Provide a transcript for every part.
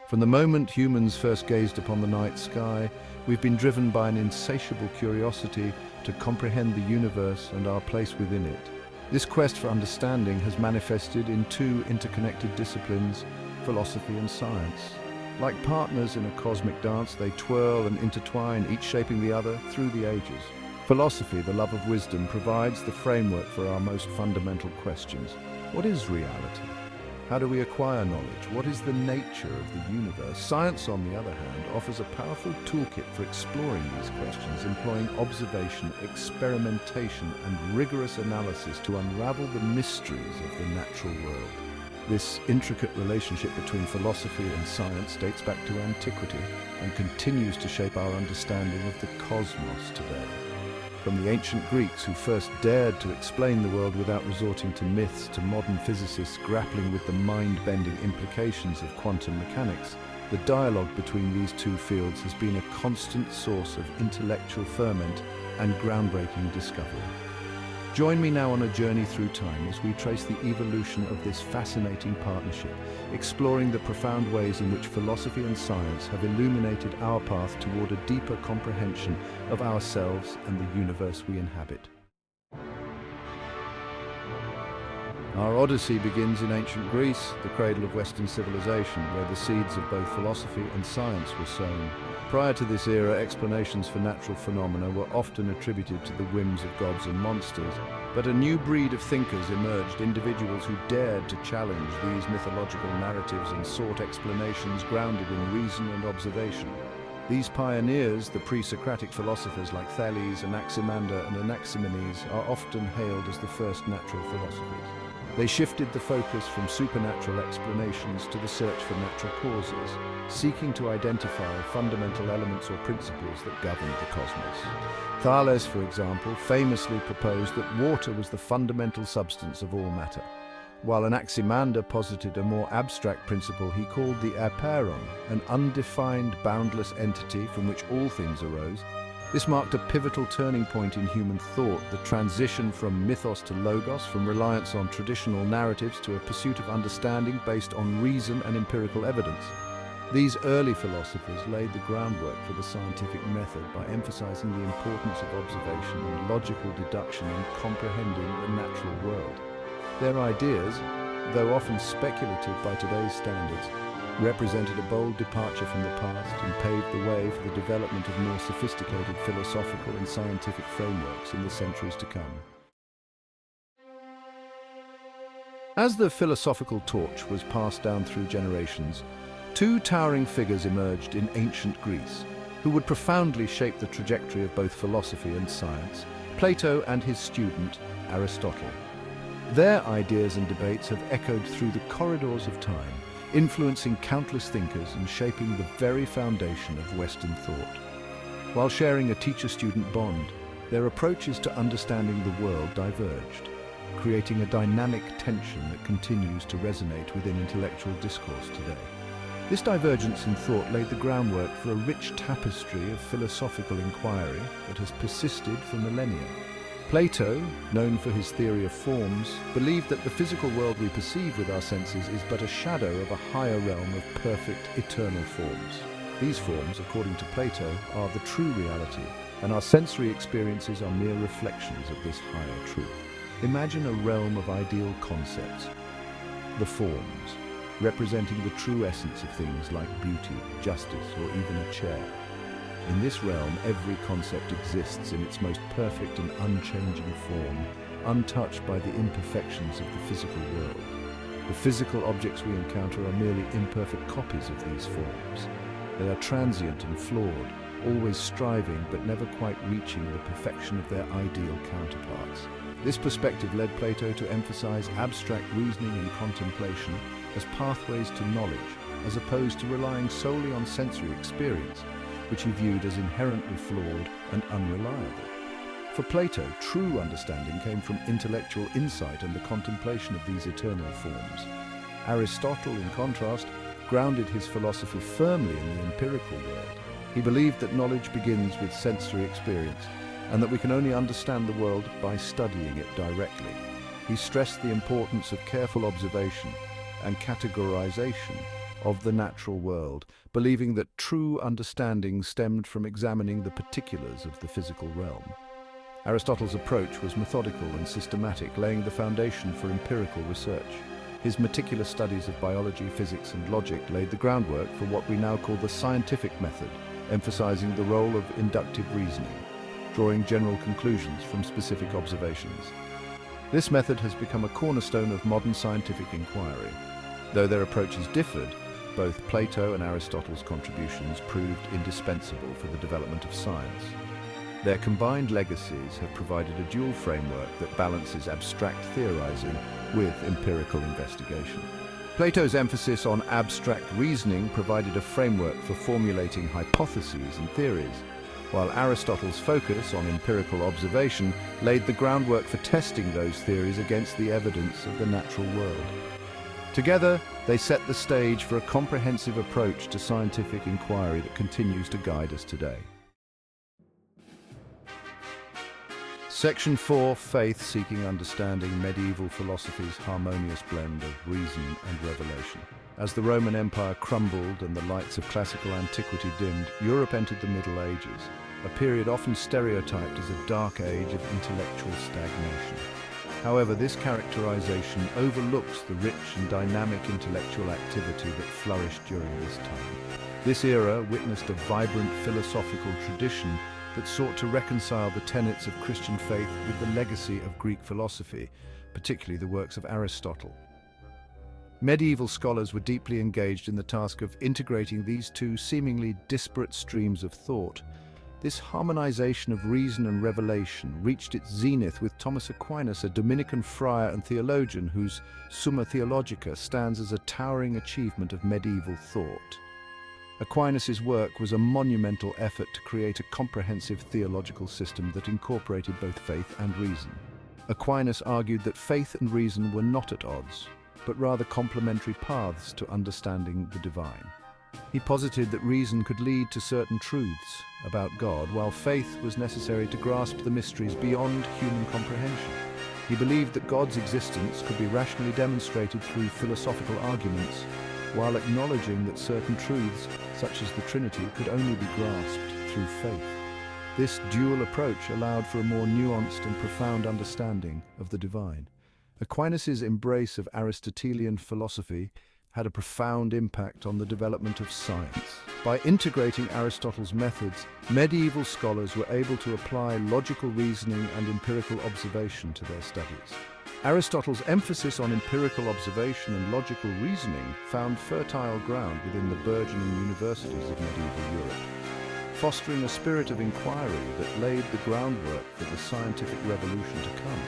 From the moment humans first gazed upon the night sky, we've been driven by an insatiable curiosity to comprehend the universe and our place within it. This quest for understanding has manifested in two interconnected disciplines, philosophy and science. Like partners in a cosmic dance, they twirl and intertwine, each shaping the other through the ages. Philosophy, the love of wisdom, provides the framework for our most fundamental questions. What is reality? How do we acquire knowledge? What is the nature of the universe? Science, on the other hand, offers a powerful toolkit for exploring these questions, employing observation, experimentation, and rigorous analysis to unravel the mysteries of the natural world. This intricate relationship between philosophy and science dates back to antiquity and continues to shape our understanding of the cosmos today. From the ancient Greeks, who first dared to explain the world without resorting to myths, to modern physicists grappling with the mind-bending implications of quantum mechanics, the dialogue between these two fields has been a constant source of intellectual ferment and groundbreaking discovery. Join me now on a journey through time as we trace the evolution of this fascinating partnership, exploring the profound ways in which philosophy and science have illuminated our path toward a deeper comprehension of ourselves and the universe we inhabit. Our odyssey begins in ancient Greece, the cradle of Western civilization, where the seeds of both philosophy and science were sown. Prior to this era, explanations for natural phenomena were often attributed to the whims of gods and monsters. But a new breed of thinkers emerged, individuals who dared to challenge these mythological narratives and sought explanations grounded in reason and observation. These pioneers, the pre-Socratic philosophers like Thales, Anaximander, and Anaximenes, are often hailed as the first natural philosophers. They shifted the focus from supernatural explanations to the search for natural causes, seeking to identify fundamental elements or principles that governed the cosmos. Thales, for example, famously proposed that water was the fundamental substance of all matter, while Anaximander posited a more abstract principle he called the apeiron, an undefined, boundless entity from which all things arose. This marked a pivotal turning point in human thought, the transition from mythos to logos, from reliance on traditional narratives to a pursuit of understanding based on reason and empirical evidence. These early philosophers laid the groundwork for the scientific method by emphasizing the importance of observation and logical deduction in comprehending the natural world. Their ideas, though often speculative by today's standards, represented a bold departure from the past and paved the way for the development of more sophisticated philosophical and scientific frameworks in the centuries to come. As the philosophical torch was passed down through generations, two towering figures emerged in ancient Greece who would profoundly shape the trajectory of both philosophy and science: Plato and his student, Aristotle. Their ideas and debates have echoed through the corridors of time, influencing countless thinkers and shaping the very foundation of Western thought. While sharing a teacher-student bond, their approaches to understanding the world diverged, creating a dynamic tension that continues to resonate within intellectual discourse today. This divergence in thought laid the groundwork for a rich tapestry of philosophical inquiry that has persisted for millennia. Plato, known for his theory of forms, believed that the physical world we perceive with our senses is but a shadow of a higher realm of perfect, eternal forms. These forms, according to Plato, are the true reality, and our sensory experiences are mere reflections of this higher truth. Imagine a realm of ideal concepts, the forms, representing the true essence of things like beauty, justice, or even a chair. In this realm, every concept exists in its most perfect and unchanging form, untouched by the imperfections of the physical world. The physical objects we encounter are merely imperfect copies of these forms. They are transient and flawed, always striving but never quite reaching the perfection of their ideal counterparts. This perspective led Plato to emphasize abstract reasoning and contemplation as pathways to knowledge, as opposed to relying solely on sensory experience, which he viewed as inherently flawed and unreliable. For Plato, true understanding came from intellectual insight and the contemplation of these eternal forms. Aristotle, in contrast, grounded his philosophy firmly in the empirical world. He believed that knowledge begins with sensory experience, and that we can only understand the world by studying it directly. He stressed the importance of careful observation and categorization of the natural world, believing that true understanding stemmed from examining the particulars of the physical realm. Aristotle's approach was methodical and systematic, laying the foundation for empirical research. His meticulous studies of biology, physics, and logic laid the groundwork for what we now call the scientific method, emphasizing the role of inductive reasoning, drawing general conclusions from specific observations. This method has become a cornerstone of modern scientific inquiry. Though their approaches differed, both Plato and Aristotle's contributions proved indispensable for the development of science. Their combined legacies have provided a dual framework that balances abstract theorizing with empirical investigation. Plato's emphasis on abstract reasoning provided a framework for formulating hypotheses and theories, while Aristotle's focus on empirical observation laid the groundwork for testing those theories against the evidence of the natural world. Together, they set the stage for a comprehensive approach to scientific inquiry that continues to guide us today. Section 4, Faith Seeking Understanding, Medieval Philosophy's Harmonious Blend of Reason and Revelation. As the Roman Empire crumbled and the lights of classical antiquity dimmed, Europe entered the Middle Ages, a period often stereotyped as a dark age of intellectual stagnation. However, this characterization overlooks the rich and dynamic intellectual activity that flourished during this time. This era witnessed a vibrant philosophical tradition that sought to reconcile the tenets of Christian faith with the legacy of Greek philosophy, particularly the works of Aristotle. Medieval scholars were deeply engaged in the task of integrating these two seemingly disparate streams of thought. This harmonization of reason and revelation reached its zenith with Thomas Aquinas, a Dominican friar and theologian whose Summa Theologica stands as a towering achievement of medieval thought. Aquinas' work was a monumental effort to create a comprehensive theological system that incorporated both faith and reason. Aquinas argued that faith and reason were not at odds, but rather complementary paths to understanding the divine. He posited that reason could lead to certain truths about God, while faith was necessary to grasp the mysteries beyond human comprehension. He believed that God's existence could be rationally demonstrated through philosophical arguments, while acknowledging that certain truths, such as the Trinity, could only be grasped through faith. This dual approach allowed for a more nuanced and profound understanding of the divine. Aquinas' embrace of Aristotelian philosophy had a profound impact on the development of science. By integrating Aristotle's methods, medieval scholars were able to apply logical reasoning and empirical observation to their studies. Aristotle's emphasis on empirical observation and logical reasoning found fertile ground within the burgeoning universities of medieval Europe, fostering a spirit of inquiry that laid the groundwork for the scientific revolution to come.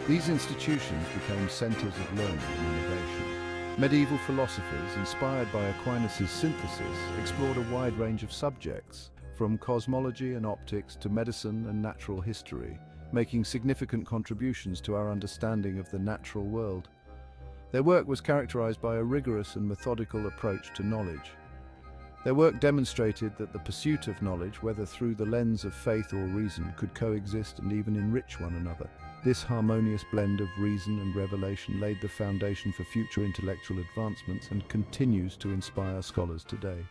These institutions became centers of learning and innovation. Medieval philosophers, inspired by Aquinas' synthesis, explored a wide range of subjects, from cosmology and optics to medicine and natural history, making significant contributions to our understanding of the natural world. Their work was characterized by a rigorous and methodical approach to knowledge. Their work demonstrated that the pursuit of knowledge, whether through the lens of faith or reason, could coexist and even enrich one another. This harmonious blend of reason and revelation laid the foundation for future intellectual advancements and continues to inspire scholars today.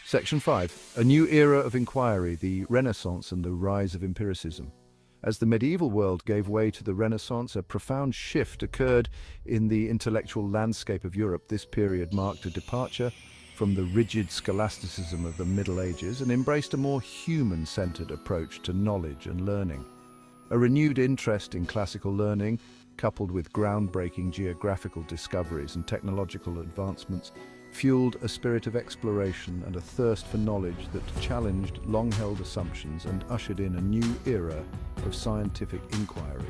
Section 5. A new era of inquiry, the Renaissance and the rise of empiricism. As the medieval world gave way to the Renaissance, a profound shift occurred in the intellectual landscape of Europe. This period marked a departure from the rigid scholasticism of the Middle Ages and embraced a more human-centered approach to knowledge and learning. A renewed interest in classical learning, coupled with groundbreaking geographical discoveries and technological advancements, fueled a spirit of exploration and a thirst for knowledge that challenged long-held assumptions and ushered in a new era of scientific inquiry.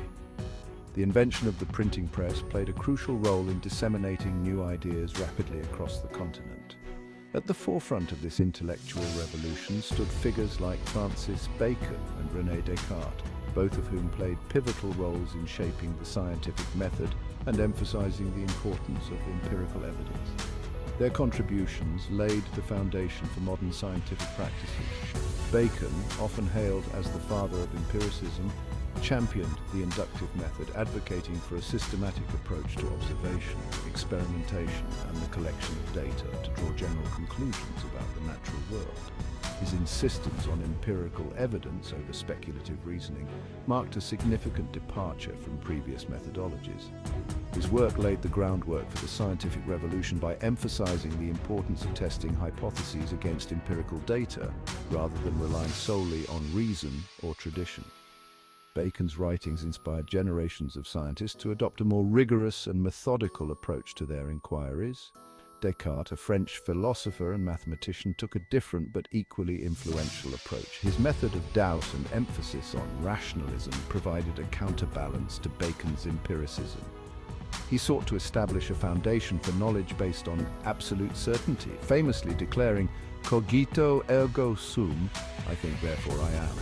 The invention of the printing press played a crucial role in disseminating new ideas rapidly across the continent. At the forefront of this intellectual revolution stood figures like Francis Bacon and René Descartes, both of whom played pivotal roles in shaping the scientific method and emphasizing the importance of empirical evidence. Their contributions laid the foundation for modern scientific practices. Bacon, often hailed as the father of empiricism, championed the inductive method, advocating for a systematic approach to observation, experimentation, and the collection of data to draw general conclusions about the natural world. His insistence on empirical evidence over speculative reasoning marked a significant departure from previous methodologies. His work laid the groundwork for the scientific revolution by emphasizing the importance of testing hypotheses against empirical data, rather than relying solely on reason or tradition. Bacon's writings inspired generations of scientists to adopt a more rigorous and methodical approach to their inquiries. Descartes, a French philosopher and mathematician, took a different but equally influential approach. His method of doubt and emphasis on rationalism provided a counterbalance to Bacon's empiricism. He sought to establish a foundation for knowledge based on absolute certainty, famously declaring, "Cogito ergo sum," I think therefore I am.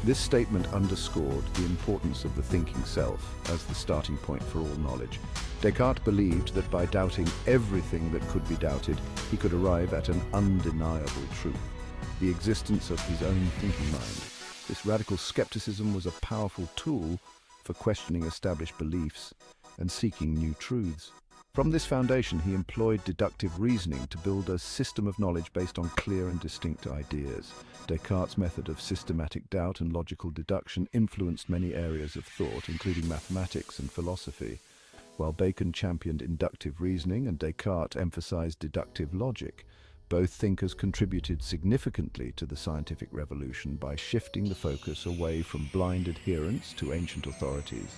This statement underscored the importance of the thinking self as the starting point for all knowledge. Descartes believed that by doubting everything that could be doubted, he could arrive at an undeniable truth, the existence of his own thinking mind. This radical skepticism was a powerful tool for questioning established beliefs and seeking new truths. From this foundation, he employed deductive reasoning to build a system of knowledge based on clear and distinct ideas. Descartes' method of systematic doubt and logical deduction influenced many areas of thought, including mathematics and philosophy. While Bacon championed inductive reasoning and Descartes emphasized deductive logic, both thinkers contributed significantly to the scientific revolution by shifting the focus away from blind adherence to ancient authorities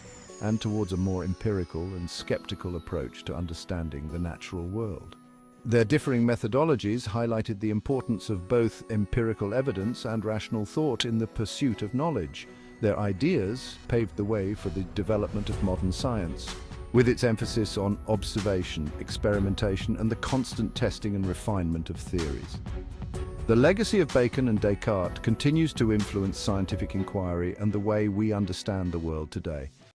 and towards a more empirical and skeptical approach to understanding the natural world. Their differing methodologies highlighted the importance of both empirical evidence and rational thought in the pursuit of knowledge. Their ideas paved the way for the development of modern science, with its emphasis on observation, experimentation, and the constant testing and refinement of theories. The legacy of Bacon and Descartes continues to influence scientific inquiry and the way we understand the world today.